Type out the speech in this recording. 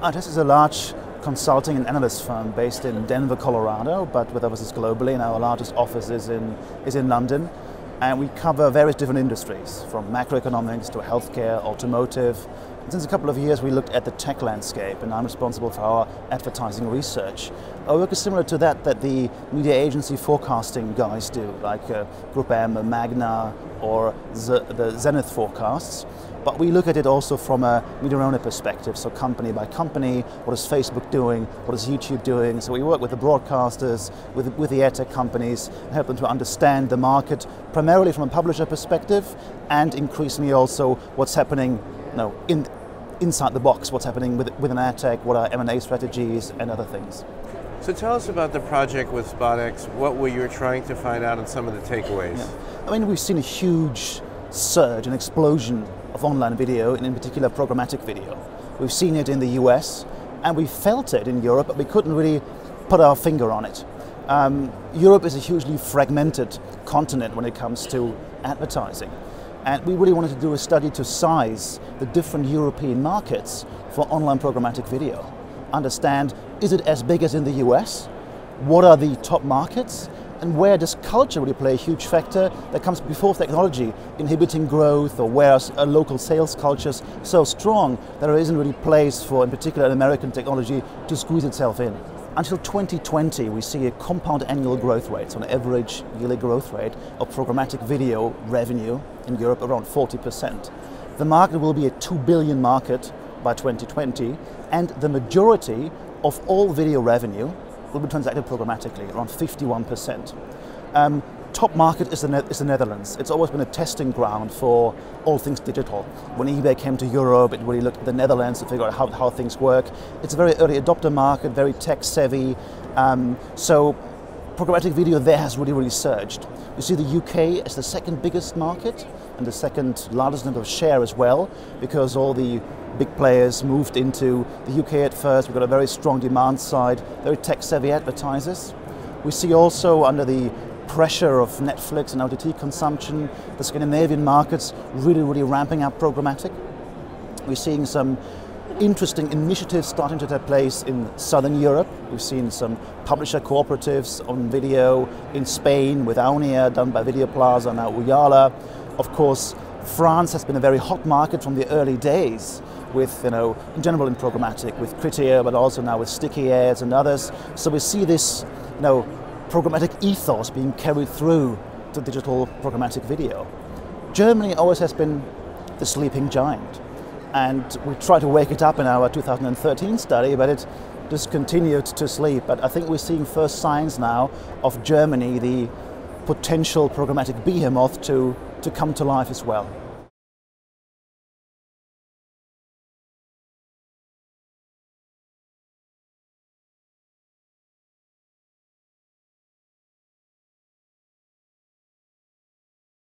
IHS is a large consulting and analyst firm based in Denver, Colorado, but with offices globally, and our largest office is in London. And we cover various different industries, from macroeconomics to healthcare, automotive. And since a couple of years, we looked at the tech landscape, and I'm responsible for our advertising research. Our work is similar to that the media agency forecasting guys do, like Group M, Magna, or the Zenith forecasts. But we look at it also from a media owner perspective, so company by company, what is Facebook doing, what is YouTube doing. So we work with the broadcasters, with the ad tech companies, and help them to understand the market, primarily from a publisher perspective, and increasingly also what's happening inside the box, what's happening with an ad tech, what are M&A strategies, and other things. So tell us about the project with SpotX. What were you trying to find out and some of the takeaways? Yeah. I mean, we've seen a huge surge, an explosion of online video, and in particular programmatic video. We've seen it in the US, and we felt it in Europe, but we couldn't really put our finger on it. Europe is a hugely fragmented continent when it comes to advertising. And we really wanted to do a study to size the different European markets for online programmatic video. Understand, is it as big as in the US? What are the top markets? And where does culture really play a huge factor that comes before technology, inhibiting growth, or where are local sales cultures so strong that there isn't really place for, in particular, American technology to squeeze itself in. Until 2020, we see a compound annual growth rate, so an average yearly growth rate of programmatic video revenue in Europe around 40%. The market will be a 2 billion market by 2020, and the majority of all video revenue will be transacted programmatically, around 51%. Top market is the Netherlands. It's always been a testing ground for all things digital. When eBay came to Europe, it really looked at the Netherlands to figure out how things work. It's a very early adopter market, very tech savvy. So programmatic video there has really surged. You see the UK as the second biggest market and the second largest number of share as well, because all the big players moved into the UK at first. We've got a very strong demand side, very tech-savvy advertisers. We see also, under the pressure of Netflix and OTT consumption, the Scandinavian markets really ramping up programmatic. We're seeing some interesting initiatives starting to take place in Southern Europe. We've seen some publisher cooperatives on video in Spain with Aunia, done by Video Plaza, now Uyala. Of course, France has been a very hot market from the early days, with, in general in programmatic, with Critia, but also now with sticky ads and others. So we see this, programmatic ethos being carried through to digital programmatic video. Germany always has been the sleeping giant, and we tried to wake it up in our 2013 study, but it just continued to sleep. But I think we're seeing first signs now of Germany, the potential programmatic behemoth, to come to life as well.